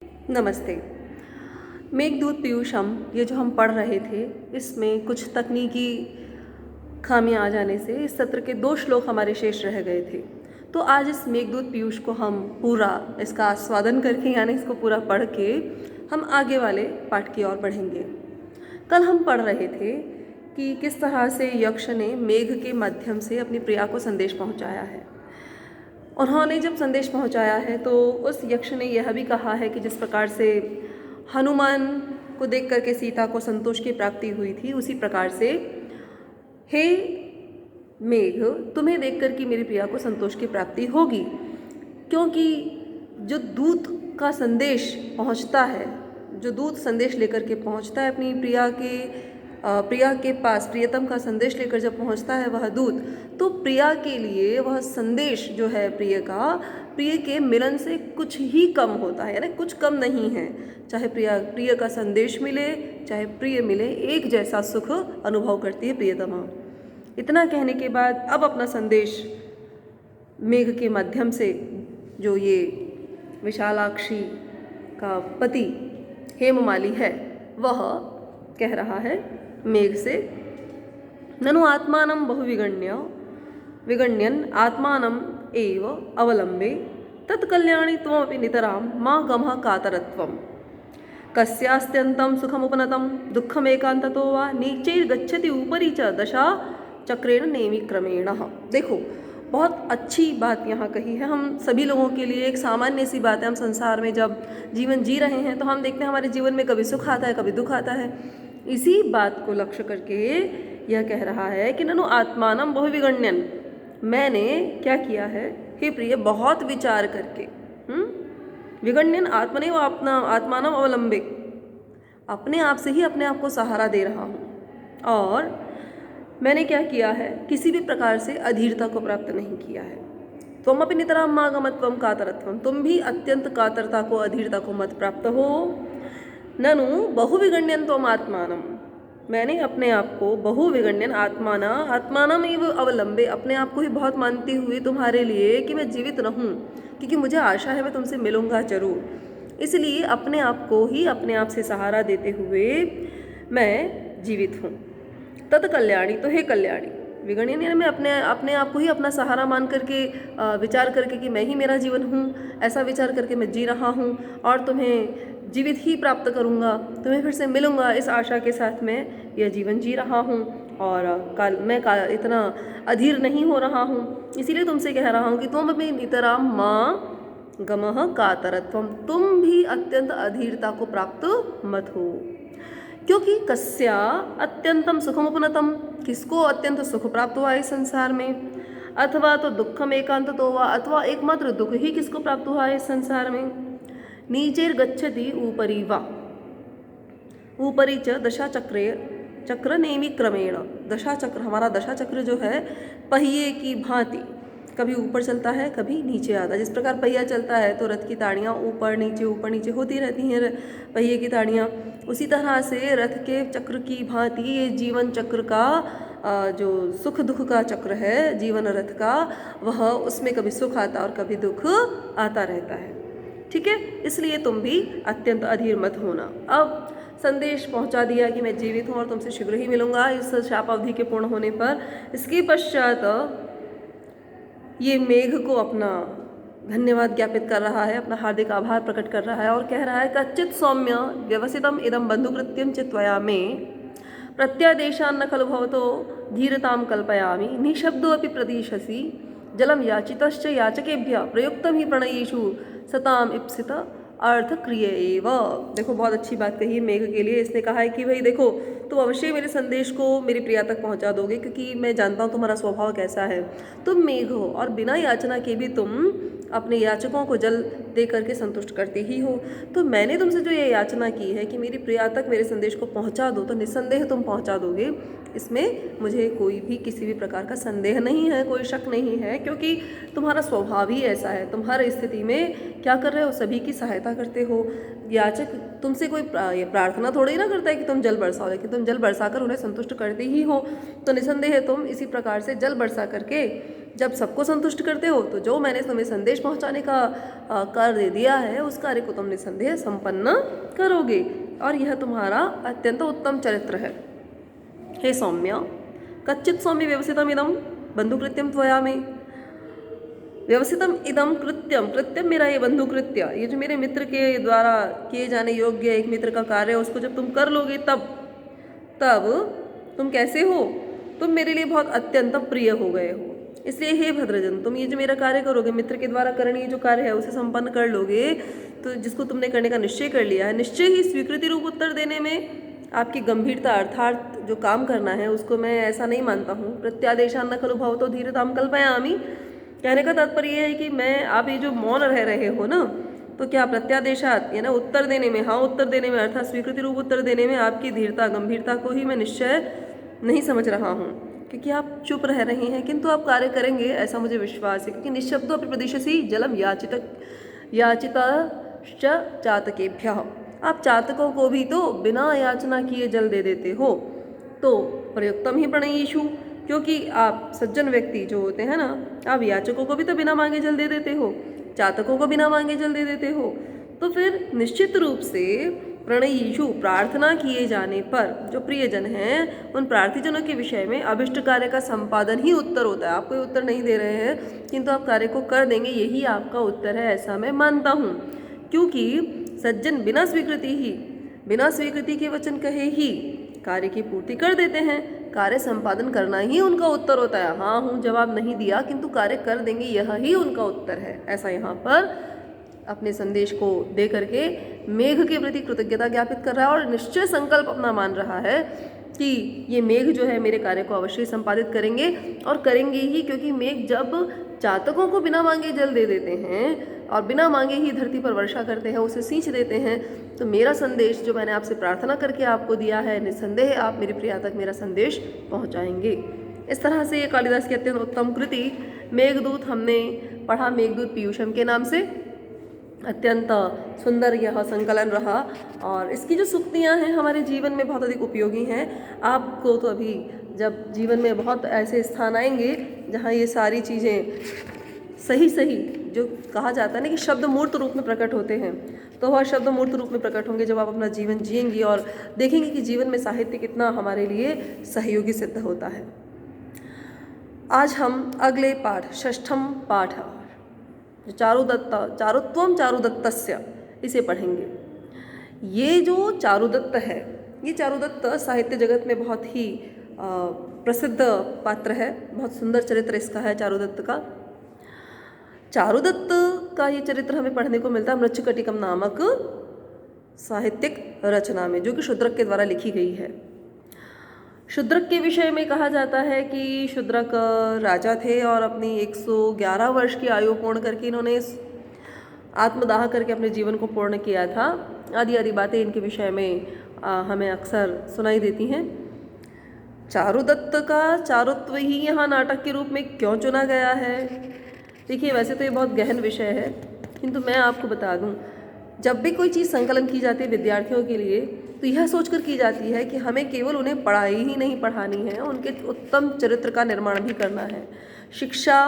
नमस्ते। मेघदूत पीयूषम ये जो हम पढ़ रहे थे, इसमें कुछ तकनीकी खामियां आ जाने से इस सत्र के 2 श्लोक हमारे शेष रह गए थे। तो आज इस मेघदूत पीयूष को हम पूरा इसका आस्वादन करके यानी इसको पूरा पढ़ के हम आगे वाले पाठ की ओर बढ़ेंगे। कल हम पढ़ रहे थे कि किस तरह से यक्ष ने मेघ के माध्यम से अपनी प्रिया को संदेश पहुंचाया है। उन्होंने जब संदेश पहुंचाया है तो उस यक्ष ने यह भी कहा है कि जिस प्रकार से हनुमान को देख करके सीता को संतोष की प्राप्ति हुई थी, उसी प्रकार से हे मेघ, तुम्हें देख कर कि मेरी प्रिया को संतोष की प्राप्ति होगी, क्योंकि जो दूत का संदेश पहुंचता है, जो दूत संदेश लेकर के पहुंचता है अपनी प्रिया के पास, प्रियतम का संदेश लेकर जब पहुंचता है वह दूत, तो प्रिया के लिए वह संदेश जो है प्रिय के मिलन से कुछ ही कम होता है, यानी कुछ कम नहीं है। चाहे प्रिय का संदेश मिले, चाहे प्रिय मिले, एक जैसा सुख अनुभव करती है प्रियतमा। इतना कहने के बाद अब अपना संदेश मेघ के माध्यम से जो ये विशालाक्षी का पति हेममाली है, वह कह रहा है मेघ से, ननु आत्मानं बहु विगण्यन् आत्मानं एव अवलंबे तत्कल्याणी त्वमपि नितरां मा गमः कातरत्वम् कस्यास्त्यन्तं सुखमुपनतं दुःखमेकान्ततो वा नीचैर्गच्छति उपरि च दशा चक्रेण नेमि क्रमेण। देखो, बहुत अच्छी बात यहाँ कही है। हम सभी लोगों के लिए एक सामान्य सी बात है। हम संसार में जब जीवन जी रहे हैं तो हम देखते हैं हमारे जीवन में कभी सुख आता है, कभी दुख आता है। इसी बात को लक्ष्य करके यह कह रहा है कि ननु आत्मानं बहु विगण्यन्, मैंने क्या किया है हे प्रिय, बहुत विचार करके, विगण्यन् आत्मने व आत्मानं अवलंबे, अपने आप से ही अपने आप को सहारा दे रहा हूँ। और मैंने क्या किया है, किसी भी प्रकार से अधीरता को प्राप्त नहीं किया है। त्वमपि नितरां मा गमत्वं कातरत्वं, तुम भी अत्यंत कातरता को, अधीरता को मत प्राप्त हो। ननु बहुविगण्यन् त्वम् आत्मानं, मैंने अपने आप को बहुविगण्यन् आत्मानम् एव अवलंबे, अपने आप को ही बहुत मानती हुई तुम्हारे लिए कि मैं जीवित रहूं, क्योंकि मुझे आशा है मैं तुमसे मिलूंगा जरूर, इसलिए अपने आप को ही अपने आप से सहारा देते हुए मैं जीवित हूँ। तत्कल्याणी, तो हे कल्याणी, विगण्यन यानी मैं अपने आप को ही अपना सहारा मान करके विचार करके कि मैं ही मेरा जीवन हूँ, ऐसा विचार करके मैं जी रहा हूँ और तुम्हें जीवित ही प्राप्त करूँगा, तुम्हें फिर से मिलूँगा, इस आशा के साथ मैं यह जीवन जी रहा हूँ। और मैं इतना अधीर नहीं हो रहा हूँ, इसीलिए तुमसे कह रहा हूँ कि तुम अपनी नितरां माँ गमः कातरत्वम, तुम भी अत्यंत अधीरता को प्राप्त मत हो। क्योंकि कस्या अत्यंतम सुखमुपनतम, किसको अत्यंत सुख प्राप्त हुआ इस संसार में, अथवा तो दुखम एकांत तो हुआ, अथवा एकमात्र दुख ही किसको प्राप्त हुआ इस संसार में, नीचेर गच्छति ऊपरी वा, ऊपरी च दशा चक्र नेमि क्रमेण। दशा चक्र, हमारा दशा चक्र जो है पहिए की भांति कभी ऊपर चलता है, कभी नीचे आता है। जिस प्रकार पहिया चलता है तो रथ की ताड़ियाँ ऊपर नीचे होती रहती हैं पहिए की ताड़ियाँ, उसी तरह से रथ के चक्र की भांति ये जीवन चक्र का जो सुख दुख का चक्र है जीवन रथ का, वह उसमें कभी सुख आता और कभी दुख आता रहता है। ठीक है, इसलिए तुम भी अत्यंत अधीर मत होना। अब संदेश पहुंचा दिया कि मैं जीवित हूँ और तुमसे शीघ्र ही मिलूंगा इस शाप अवधि के पूर्ण होने पर। इसके पश्चात ये मेघ को अपना धन्यवाद ज्ञापित कर रहा है, अपना हार्दिक आभार प्रकट कर रहा है और कह रहा है, कच्चित् सौम्य व्यवसितम इदम बंधुकृत्यम चित्वया मे प्रत्यादेशान्न खलु भवतो धीरतां कल्पयामि निःशब्दोऽपि प्रदिशसि जलम याचितश्च याचकेभ्यः प्रयुक्तम ही प्रणयेषु सताम इप्सित अर्थ क्रिय एव। देखो, बहुत अच्छी बात कही है मेघ के लिए। इसने कहा है कि भाई देखो, तुम अवश्य मेरे संदेश को मेरी प्रिया तक पहुंचा दोगे, क्योंकि मैं जानता हूँ तुम्हारा स्वभाव कैसा है। तुम मेघ हो और बिना याचना के भी तुम अपने याचकों को जल दे करके संतुष्ट करते ही हो। तो मैंने तुमसे जो ये याचना की है कि मेरी प्रिया तक मेरे संदेश को पहुंचा दो, तो निस्संदेह तुम पहुंचा दोगे, इसमें मुझे कोई भी किसी भी प्रकार का संदेह नहीं है, कोई शक नहीं है, क्योंकि तुम्हारा स्वभाव ही ऐसा है। तुम हर स्थिति में क्या कर रहे हो, सभी की सहायता करते हो। याचक तुमसे कोई प्रार्थना थोड़ी ना करता है कि तुम जल बरसाओ, लेकिन तुम जल बरसाकर उन्हें संतुष्ट करते ही हो। तो निसंदेह तुम इसी प्रकार से जल बरसा करके जब सबको संतुष्ट करते हो तो जो मैंने तुम्हें संदेश पहुंचाने का कार्य दे दिया है उस कार्य को तुम निसंदेह संपन्न करोगे और यह तुम्हारा अत्यंत उत्तम चरित्र है। हे सौम्य, कच्चित सौम्य व्यवसितम इदम बंधुकृत्यम त्वया में। व्यवसितम इदम कृत्यम, कृत्यम मेरा ये बंधुकृत्य, ये जो मेरे मित्र के द्वारा किए जाने योग्य एक मित्र का कार्य है उसको जब तुम कर लोगे तब तुम कैसे हो, तुम मेरे लिए बहुत अत्यंत प्रिय हो गए हो। इसलिए हे भद्रजन, तुम ये जो मेरा कार्य करोगे, मित्र के द्वारा करणीय जो कार्य है उसे संपन्न कर लोगे, तो जिसको तुमने करने का निश्चय कर लिया है, निश्चय ही स्वीकृति रूप उत्तर देने में आपकी गंभीरता अर्थात जो काम करना है उसको मैं ऐसा नहीं मानता हूँ। प्रत्यादेशान न खलु भवतो धीरताम कल्पयामि, कहने का तात्पर्य ये है कि मैं आप ये जो मौन रह रहे हो ना, तो क्या प्रत्यादेशात या ना उत्तर देने में, हाँ उत्तर देने में अर्थात स्वीकृति रूप उत्तर देने में आपकी धीरता गंभीरता को ही मैं निश्चय नहीं समझ रहा हूँ, क्योंकि आप चुप रह रहे हैं किंतु आप कार्य करेंगे ऐसा मुझे विश्वास है। क्योंकि निःशब्दो अपि प्रदिशसि जलम याचिताश्च चातकेभ्यः, आप चातकों को भी तो बिना याचना किए जल दे देते हो। तो प्रयुक्तम ही प्रणयीषु, क्योंकि आप सज्जन व्यक्ति जो होते हैं ना, आप याचकों को भी तो बिना मांगे जल दे देते हो, चातकों को बिना मांगे जल दे देते हो। तो फिर निश्चित रूप से प्रणयीषु, प्रार्थना किए जाने पर जो प्रियजन हैं उन प्रार्थीजनों के विषय में अभिष्ट कार्य का संपादन ही उत्तर होता है। आप कोई उत्तर नहीं दे रहे हैं किंतु आप कार्य को कर देंगे, यही आपका उत्तर है, ऐसा मैं मानता हूँ। क्योंकि सज्जन बिना स्वीकृति के वचन कहे ही कार्य की पूर्ति कर देते हैं, कार्य संपादन करना ही उनका उत्तर होता है। हाँ हूँ जवाब नहीं दिया किंतु कार्य कर देंगे, यह ही उनका उत्तर है। ऐसा यहाँ पर अपने संदेश को दे करके मेघ के प्रति कृतज्ञता ज्ञापित कर रहा है और निश्चय संकल्प अपना मान रहा है कि ये मेघ जो है मेरे कार्य को अवश्य संपादित करेंगे और करेंगे ही। क्योंकि मेघ जब चातकों को बिना मांगे जल दे देते हैं और बिना मांगे ही धरती पर वर्षा करते हैं, उसे सींच देते हैं, तो मेरा संदेश जो मैंने आपसे प्रार्थना करके आपको दिया है, निस्संदेह आप मेरी प्रिया तक मेरा संदेश पहुंचाएंगे। इस तरह से ये कालिदास की अत्यंत उत्तम कृति मेघदूत हमने पढ़ा, मेघदूत पीयूषम के नाम से। अत्यंत सुंदर यह संकलन रहा और इसकी जो सूक्तियाँ हैं हमारे जीवन में बहुत अधिक उपयोगी हैं। आपको तो अभी जब जीवन में बहुत ऐसे स्थान आएंगे जहाँ ये सारी चीज़ें सही जो कहा जाता है ना कि शब्द मूर्त रूप में प्रकट होते हैं, तो वह शब्द मूर्त रूप में प्रकट होंगे जब आप अपना जीवन जिएंगी और देखेंगे कि जीवन में साहित्य कितना हमारे लिए सहयोगी सिद्ध होता है। आज हम अगले पाठ, षष्ठम पाठ जो चारुत्वम चारुदत्तस्य, इसे पढ़ेंगे। ये जो चारुदत्त है, ये चारुदत्त साहित्य जगत में बहुत ही प्रसिद्ध पात्र है, बहुत सुंदर चरित्र इसका है चारुदत्त का। चारुदत्त का ये चरित्र हमें पढ़ने को मिलता है मृच्छकटिकम नामक साहित्यिक रचना में, जो कि शूद्रक के द्वारा लिखी गई है। शूद्रक के विषय में कहा जाता है कि शूद्रक राजा थे और अपनी 111 वर्ष की आयु पूर्ण करके इन्होंने आत्मदाह करके अपने जीवन को पूर्ण किया था। आदि आदि बातें इनके विषय में हमें अक्सर सुनाई देती हैं। चारुदत्त का चारुत्व ही यहाँ नाटक के रूप में क्यों चुना गया है? देखिए, वैसे तो ये बहुत गहन विषय है, किंतु मैं आपको बता दूं, जब भी कोई चीज़ संकलन की जाती है विद्यार्थियों के लिए, तो यह सोचकर की जाती है कि हमें केवल उन्हें पढ़ाई ही नहीं पढ़ानी है, उनके उत्तम चरित्र का निर्माण भी करना है। शिक्षा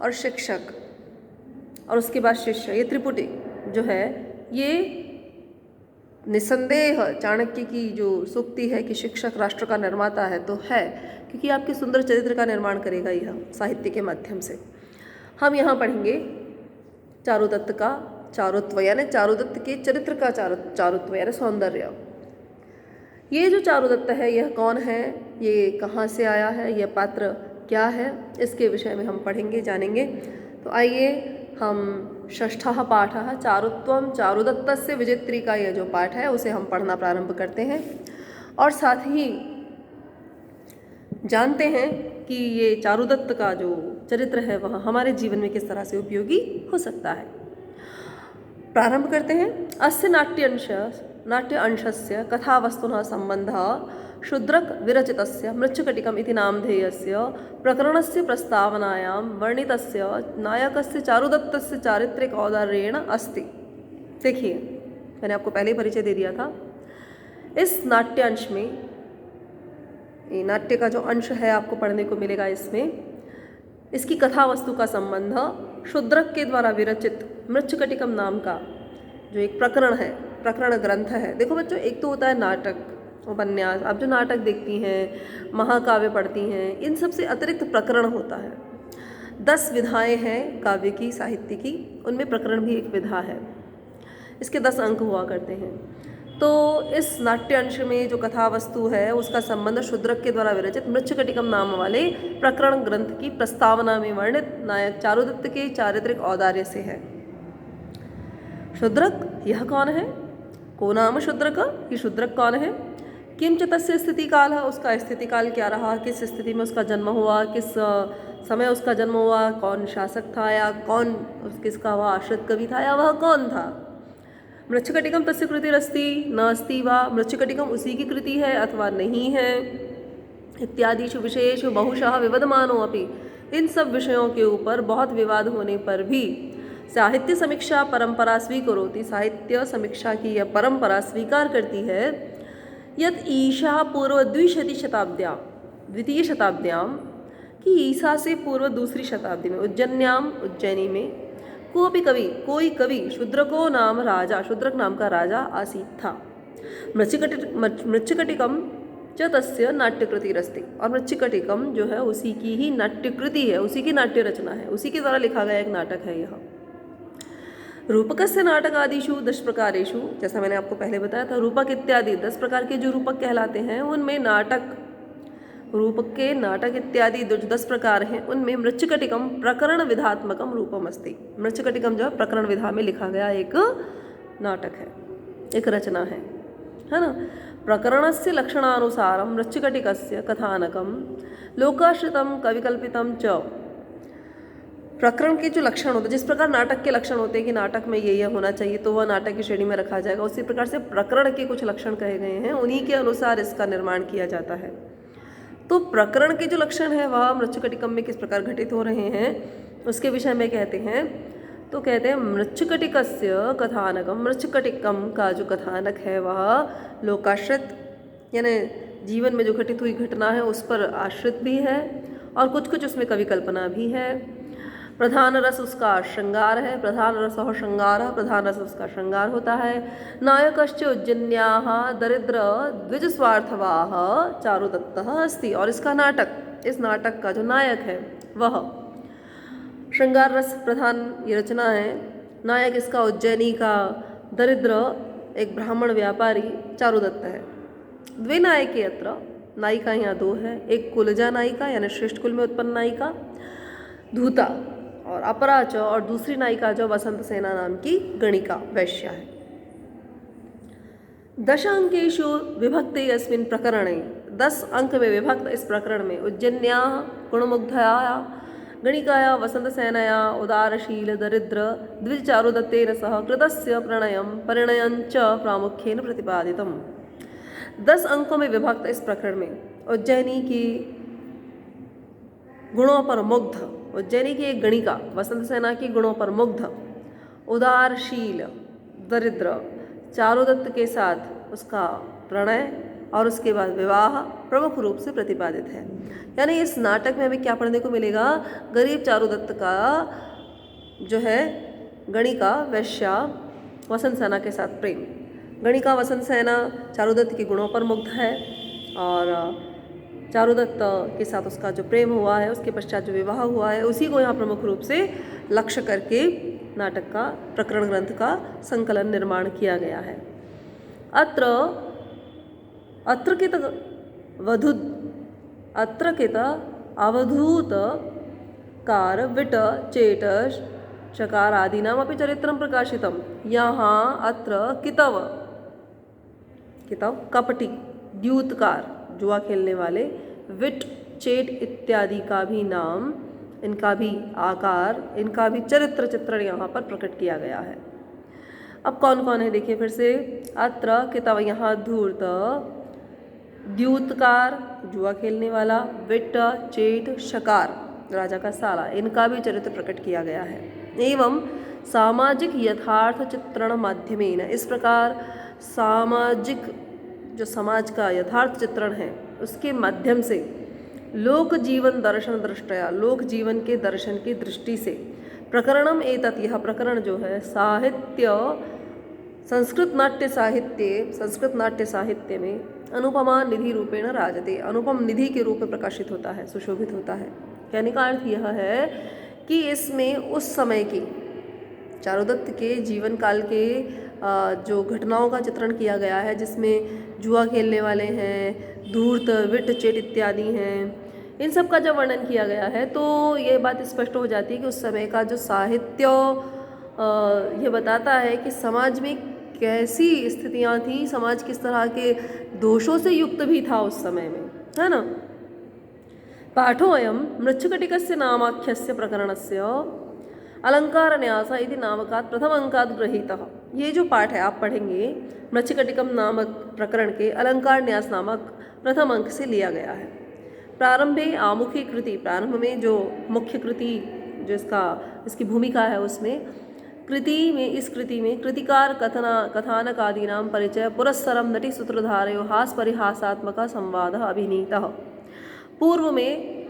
और शिक्षक और उसके बाद शिष्य, ये त्रिपुटी जो है, ये निसंदेह चाणक्य की जो सूक्ति है कि शिक्षक राष्ट्र का निर्माता है, तो है, क्योंकि आपके सुंदर चरित्र का निर्माण करेगा यह साहित्य के माध्यम से। हम यहाँ पढ़ेंगे चारुदत्त का चारुत्व, यानी चारुदत्त के चरित्र का चारुत्व यानी सौंदर्य। ये जो चारुदत्त है यह कौन है, ये कहाँ से आया है, यह पात्र क्या है, इसके विषय में हम पढ़ेंगे, जानेंगे। तो आइए हम षष्ठः पाठः चारुत्वम चारुदत्तस्य विजेत्री का यह जो पाठ है उसे हम पढ़ना प्रारंभ करते हैं और साथ ही जानते हैं कि ये चारुदत्त का जो चरित्र है वह हमारे जीवन में किस तरह से उपयोगी हो सकता है। प्रारंभ करते हैं। अस्य नाट्य अंशस्य कथावस्तुनः सम्बन्धः शूद्रक विरचितस्य मृच्छकटिकम् इति नामधेयस्य प्रकरणस्य प्रस्तावनायां वर्णितस्य नायकस्य चारुदत्तस्य चारित्रिक औदार्येण अस्ति। देखिए, मैंने आपको पहले ही परिचय दे दिया था। इस नाट्यांश में, ये नाट्य का जो अंश है आपको पढ़ने को मिलेगा, इसमें इसकी कथा वस्तु का संबंध शूद्रक के द्वारा विरचित मृच्छकटिकम नाम का जो एक प्रकरण है, प्रकरण ग्रंथ है। देखो बच्चों, एक तो होता है नाटक, उपन्यास, आप जो नाटक देखती हैं, महाकाव्य पढ़ती हैं, इन सब से अतिरिक्त प्रकरण होता है। 10 विधाएं हैं काव्य की, साहित्य की, उनमें प्रकरण भी एक विधा है। इसके 10 अंक हुआ करते हैं। तो इस नाट्य अंश में जो कथा वस्तु है उसका संबंध शूद्रक के द्वारा विरचित मृच्छकटिकम नाम वाले प्रकरण ग्रंथ की प्रस्तावना में वर्णित नायक चारुदत्त के चारित्रिक औदार्य से है। शूद्रक यह कौन है? को नाम शूद्रक, ये शूद्रक कौन है? किंच तस्य स्थिति काल है, उसका स्थिति काल क्या रहा, किस स्थिति में उसका जन्म हुआ, किस समय उसका जन्म हुआ, कौन शासक था या कौन किसका वह आश्रित कवि था या वह कौन था। मृच्छकटिकम तस्य कृतिरस्ति न अस्ति वा, मृच्छकटिकम उसी की कृति है अथवा नहीं है, इत्यादिषु विषयेषु बहुशः विवदमानो अपि, इन सब विषयों के ऊपर बहुत विवाद होने पर भी साहित्य समीक्षा परंपरा स्वीकरोति, साहित्य समीक्षा की यह परंपरा स्वीकार करती है, यत ईशा पूर्व द्विशतीशताब्द्यां, द्वितीय शताब्द्यां, कि ईसा से पूर्व दूसरी शताब्दी में उज्जैन्याम, उज्जैनी में कोई कवि शूद्रको नाम राजा, शूद्रक नाम का राजा आसीत था। मृच्छकटिकम च तस्य नाट्यकृतिरस्ति, और मृच्छकटिकम जो है उसी की ही नाट्यकृति है, उसी की नाट्य रचना है, उसी के द्वारा लिखा गया एक नाटक है यह। रूपकस्य नाटकादिषु 10 प्रकारेषु, जैसा मैंने आपको पहले बताया था, रूपक इत्यादि 10 प्रकार के जो रूपक कहलाते हैं उनमें नाटक, रूपक के नाटक इत्यादि 10 प्रकार हैं, उनमें मृच्छकटिकम प्रकरण विधात्मकम रूपम अस्ति। मृच्छकटिकम जो है प्रकरण विधा में लिखा गया एक नाटक है, एक रचना है ना। प्रकरणस्य लक्षणानुसारम मृच्छकटिकस्य कथानकम लोकाश्रितम कविकल्पितम च, प्रकरण के जो लक्षण होते हैं, जिस प्रकार नाटक के लक्षण होते हैं कि नाटक में ये होना चाहिए तो वह नाटक की श्रेणी में रखा जाएगा, उसी प्रकार से प्रकरण के कुछ लक्षण कहे गए हैं, उन्हीं के अनुसार इसका निर्माण किया जाता है। तो प्रकरण के जो लक्षण है वह मृच्छकटिकम में किस प्रकार घटित हो रहे हैं उसके विषय में कहते हैं। तो कहते हैं मृच्छकटिकस्य कथानकम, मृच्छकटिकम का जो कथानक है वह लोकाश्रित, यानी जीवन में जो घटित हुई घटना है उस पर आश्रित भी है, और कुछ कुछ उसमें कवि कल्पना भी है। प्रधान रस उसका श्रृंगार है, प्रधान रस और श्रृंगार, प्रधान रस उसका श्रृंगार होता है। नायकश्च उज्जन्याः दरिद्र द्विजस्वार्थवाह चारुदत्तः अस्ति, और इसका नाटक, इस नाटक का जो नायक है वह श्रृंगार रस प्रधान ये रचना है। नायक इसका उज्जैनी का दरिद्र एक ब्राह्मण व्यापारी चारुदत्त है। द्वे नायके अत्र, नायिका यहाँ 2 है, एक कुलजा नायिका यानी श्रेष्ठ कुल में उत्पन्न नायिका धूता, और अपराच, और दूसरी नायिका जो वसंत सेना नाम की गणिका वैश्या है। 10 अंकेषु विभक्ते अस्मिन् प्रकरणे, 10 अंक में विभक्त इस प्रकरण में उज्जन्या गुणमुग्धया गणिकाया वसंतसेनया उदारशील दरिद्र द्विज चारुदत्तेन सह कृतस्य प्रणयं परिणयञ्च प्रामुख्येन प्रतिपादितम्। 10 अंकों में विभक्त इस प्रकरण में उज्जैनी की गुणों पर मुग्ध, उज्जैनी की एक गणिका वसंत सेना की गुणों पर मुग्ध उदारशील दरिद्र चारुदत्त के साथ उसका प्रणय और उसके बाद विवाह प्रमुख रूप से प्रतिपादित है। यानी इस नाटक में हमें क्या पढ़ने को मिलेगा, गरीब चारुदत्त का जो है गणिका वैश्या वसंत सेना के साथ प्रेम। गणिका वसंत सेना चारुदत्त के गुणों पर मुग्ध है और चारुदत्त के साथ उसका जो प्रेम हुआ है उसके पश्चात जो विवाह हुआ है उसी को यहाँ प्रमुख रूप से लक्ष्य करके नाटक का प्रकरण ग्रंथ का संकलन निर्माण किया गया है। अत्र अवधूत कार विट चेट चकार आदीनाम अपि चरित्रं प्रकाशितम्। यहाँ अत्र कितव कपटी द्यूतकार जुआ खेलने वाले, विट चेट इत्यादि का भी नाम, इनका भी आकार, इनका भी चरित्र चित्रण यहाँ पर प्रकट किया गया है। अब कौन कौन है देखिए फिर से। अत्र कितव यहाँ धूर्त, द्यूतकार जुआ खेलने वाला, विट चेट शकार राजा का साला, इनका भी चरित्र प्रकट किया गया है। एवं सामाजिक यथार्थ चित्रण माध्यमेन, इस प्रकार सामाजिक जो समाज का यथार्थ चित्रण है उसके माध्यम से लोक जीवन दर्शन दृष्टया, लोक जीवन के दर्शन की दृष्टि से। प्रकरणम एतत्, यह प्रकरण जो है साहित्य संस्कृत नाट्य साहित्य में अनुपमा निधि रूपेण राजते, अनुपम निधि के रूप में प्रकाशित होता है, सुशोभित होता है। कहने का अर्थ यह है कि इसमें उस समय की चारुदत्त के जीवन काल के जो घटनाओं का चित्रण किया गया है, जिसमें जुआ खेलने वाले हैं, धूर्त, विट, चेट इत्यादि हैं, इन सब का जब वर्णन किया गया है तो ये बात स्पष्ट हो जाती है कि उस समय का जो साहित्य ये बताता है कि समाज में कैसी स्थितियां थी, समाज किस तरह के दोषों से युक्त भी था उस समय में, है ना। पाठोऽयं मृच्छकटिकस्य नामाख्यस्य प्रकरणस्य अलंकार न्यास इति नामकात् प्रथम अंकात् गृहीतः। ये जो पाठ है आप पढ़ेंगे, मृच्छकटिकम नामक प्रकरण के अलंकार न्यास नामक प्रथम अंक से लिया गया है। प्रारंभे आमुखी कृति, प्रारंभ में जो मुख्य कृति जो इसकी भूमिका है उसमें इस कृति में कृतिकार कथानकादीनां परिचय पुरस्सरम नटी सूत्रधारयो हास परिहासात्मक संवाद अभिनीतः। पूर्व में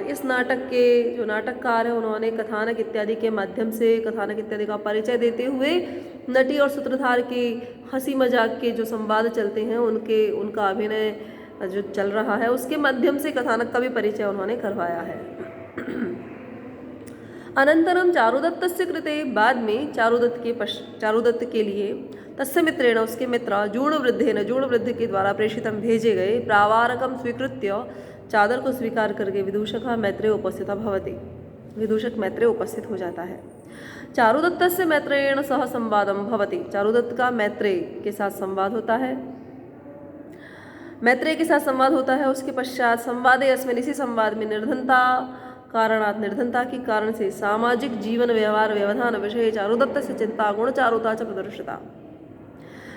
इस नाटक के जो नाटककार हैं उन्होंने कथानक इत्यादि के माध्यम से कथानक इत्यादि का परिचय देते हुए नटी और सूत्रधार के हंसी मजाक के जो संवाद चलते हैं उनका अभिनय जो चल रहा है उसके माध्यम से कथानक का भी परिचय उन्होंने करवाया है। अनंतरम चारुदत्तस्य कृते, बाद में चारुदत्त के लिए तस्य मित्रेण, उसके मित्र जूणवृद्ध के द्वारा प्रेषितम भेजे गए प्रावारकम स्वीकृत्य, चादर को स्वीकार करके विदूषक मैत्रेय उपस्थित भवति, विदूषक मैत्रेय उपस्थित हो जाता है। चारुदत्तस्य मैत्रेयेण सह संवादम भवति, चारुदत्त का मैत्रेय के साथ संवाद होता है, मैत्रेय के साथ संवाद होता है। उसके पश्चात संवादे अस्मिन्, इसी संवाद में निर्धनता के कारण से सामाजिक जीवन व्यवहार व्यवधान विषय चारुदत्त से चिंता गुण चारुता च प्रदर्शिता।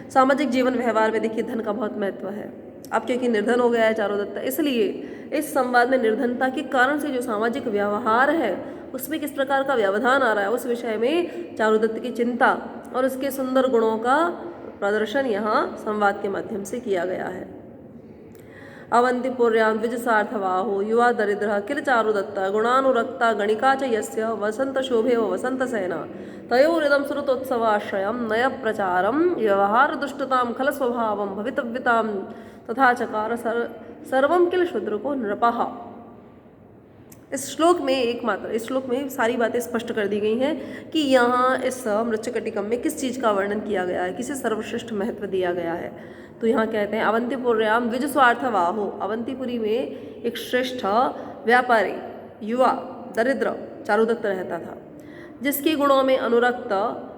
सामाजिक जीवन व्यवहार में देखिए धन का बहुत महत्व है। अब क्योंकि निर्धन हो गया है चारुदत्त, इसलिए इस संवाद में निर्धनता के कारण से जो सामाजिक व्यवहार है उसमें किस प्रकार का व्यवधान आ रहा है उस विषय में चारुदत्त की चिंता और उसके सुंदर गुणों का प्रदर्शन यहाँ संवाद के माध्यम से किया गया है। अवंतिपुर्यां द्विजसार्थवाहो युवा दरिद्रः किल चारुदत्त गुणानुरक्ता गणिका च यस्य वसंत शोभे व वसंत सेना तयोरिदं श्रुतोत्सवाश्रयं नय प्रचारं व्यवहार दुष्टतां खल स्वभावं भवितव्यतां तथा चकार सर्वं किल शूद्रको नृपः। इस श्लोक में सारी बातें स्पष्ट कर दी गई हैं कि यहाँ इस मृच्छकटिकम में किस चीज़ का वर्णन किया गया है, किसे सर्वश्रेष्ठ महत्व दिया गया है। तो यहाँ कहते हैं अवंतिपुर्याम द्विज स्वार्थवाहो, अवंतिपुरी में एक श्रेष्ठ व्यापारी युवा दरिद्र चारुदत्त रहता था, जिसके गुणों में अनुरक्त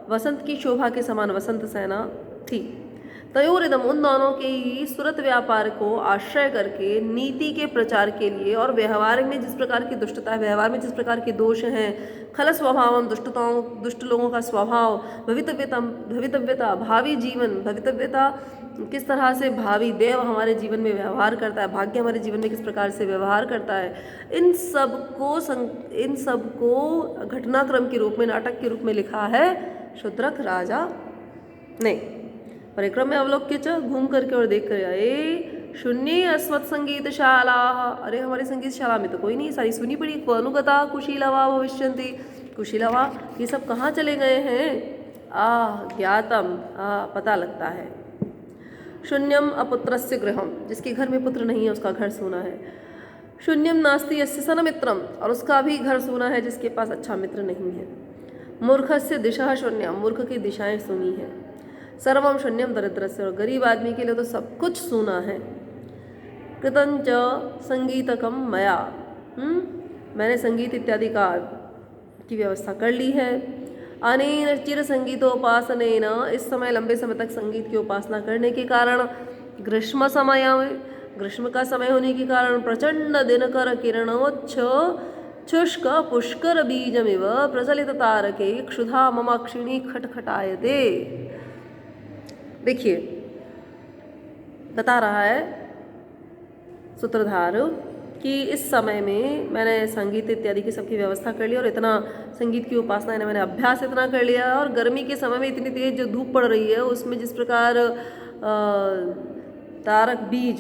वसंत की शोभा के समान वसंत सेना थी। तयोरिदम, उन दोनों के ही सुरत व्यापार को आश्रय करके नीति के प्रचार के लिए और व्यवहार में जिस प्रकार की दुष्टता है, व्यवहार में जिस प्रकार के दोष हैं, खल स्वभावम, दुष्ट लोगों का स्वभाव, भवितव्यता भावी जीवन, भवितव्यता किस तरह से भावी देव हमारे जीवन में व्यवहार करता है, भाग्य हमारे जीवन में किस प्रकार से व्यवहार करता है, इन सब को घटनाक्रम के रूप में, नाटक के रूप में लिखा है शूद्रक राजा ने। परिक्रम में अवलोक्य च, घूम करके और देख कर आए, शून्य अस्मत् संगीत शाला, अरे हमारी संगीत शाला में तो कोई नहीं, सारी सुनी पड़ी। अनुगता कुशीलवा भविष्यन्ति, कुशीलवा ये सब कहाँ चले गए हैं, ज्ञातम, पता लगता है। शून्यम अपुत्रस्य गृहम, जिसके घर में पुत्र नहीं है उसका घर सूना है। शून्यम नास्ति यस्य सनमित्रम, और उसका भी घर सूना है जिसके पास अच्छा मित्र नहीं है। मूर्खस्य दिशा शून्यम, मूर्ख की दिशाएं सूनी है। सर्वम शून्यम दरिद्रस्य, और गरीब आदमी के लिए तो सब कुछ सूना है। कृतंच संगीतकम मया, मैंने संगीत इत्यादि की व्यवस्था कर ली है। अनेन चिर संगीतोपासनेन, इस समय लंबे समय तक संगीत की उपासना करने के कारण, ग्रीष्म का समय होने के कारण, प्रचंड दिनकर किरणोच्छ शुष्क पुष्कर बीजमिव प्रचलित तारके क्षुधा ममाक्षिणी खटखटायते। देखिए बता रहा है सूत्रधार कि इस समय में मैंने संगीत इत्यादि की सबकी व्यवस्था कर ली और इतना संगीत की उपासना मैंने अभ्यास इतना कर लिया, और गर्मी के समय में इतनी तेज जो धूप पड़ रही है उसमें जिस प्रकार तारक बीज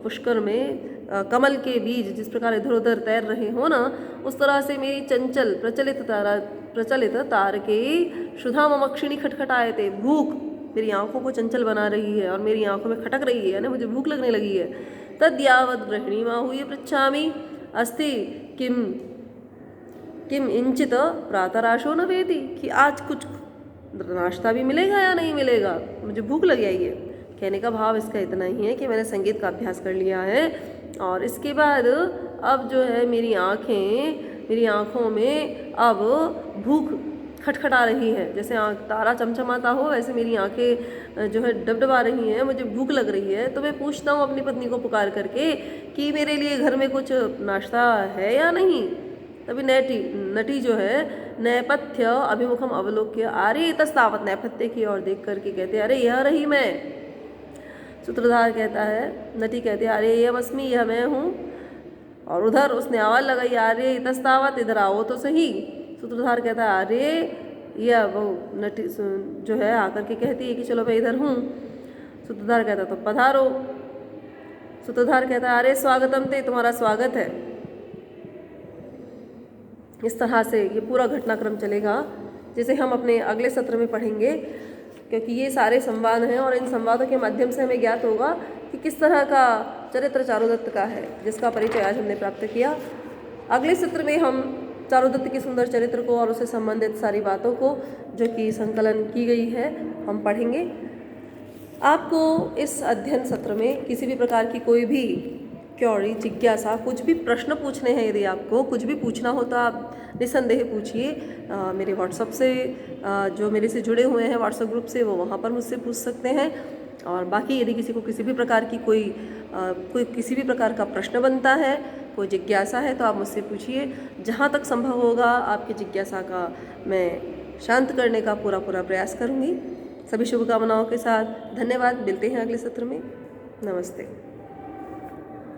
पुष्कर में कमल के बीज जिस प्रकार इधर उधर तैर रहे हो ना, उस तरह से मेरी चंचल प्रचलित तार के क्षुधा ममक्षिणी खटखटाए थे। भूख मेरी आंखों को चंचल बना रही है और मेरी आंखों में खटक रही है, यानी मुझे भूख लगने लगी है। तद्यावत गृहिणी माहूय पृच्छामि अस्ति किम किम इंचित प्रातराशो न वेति, कि आज कुछ नाश्ता भी मिलेगा या नहीं मिलेगा, मुझे भूख लग आई है। कहने का भाव इसका इतना ही है कि मैंने संगीत का अभ्यास कर लिया है और इसके बाद अब जो है मेरी आँखों में अब भूख खटखटा रही है। जैसे तारा चमचमाता हो वैसे मेरी आंखें जो है डबडबा रही हैं, मुझे भूख लग रही है। तो मैं पूछता हूँ अपनी पत्नी को पुकार करके कि मेरे लिए घर में कुछ नाश्ता है या नहीं। तभी नटी जो है नैपथ्य अभिमुखम अवलोक्य आरे तस्तावत, नैपथ्य की ओर देख करके कहते अरे यह रही मैं। सूत्रधार कहता है, नटी कहते अरे यह अस्मि, यह मैं हूँ। और उधर उसने आवाज़ लगाई अरे तस्तावत, इधर आओ तो सही। सूत्रधार कहता है अरे, यह वो नटी जो है आकर के कहती है कि चलो मैं इधर हूँ। सूत्रधार कहता तो पधारो। सूत्रधार कहता है अरे स्वागतम ते, तुम्हारा स्वागत है। इस तरह से ये पूरा घटनाक्रम चलेगा, जिसे हम अपने अगले सत्र में पढ़ेंगे, क्योंकि ये सारे संवाद हैं और इन संवादों के माध्यम से हमें ज्ञात होगा कि किस तरह का चरित्र चारुदत्त का है, जिसका परिचय आज हमने प्राप्त किया। अगले सत्र में हम चारुदत्त के सुंदर चरित्र को और उससे संबंधित सारी बातों को जो कि संकलन की गई है हम पढ़ेंगे। आपको इस अध्ययन सत्र में किसी भी प्रकार की कोई भी क्वेरी, जिज्ञासा, कुछ भी प्रश्न पूछने हैं, यदि आपको कुछ भी पूछना हो तो आप निसंदेह पूछिए। मेरे व्हाट्सएप से जो मेरे से जुड़े हुए हैं व्हाट्सएप ग्रुप से, वो वहाँ पर मुझसे पूछ सकते हैं। और बाकी यदि किसी को किसी भी प्रकार की कोई किसी भी प्रकार का प्रश्न बनता है, कोई जिज्ञासा है, तो आप मुझसे पूछिए। जहाँ तक संभव होगा आपकी जिज्ञासा का मैं शांत करने का पूरा प्रयास करूँगी। सभी शुभकामनाओं के साथ धन्यवाद। मिलते हैं अगले सत्र में। नमस्ते।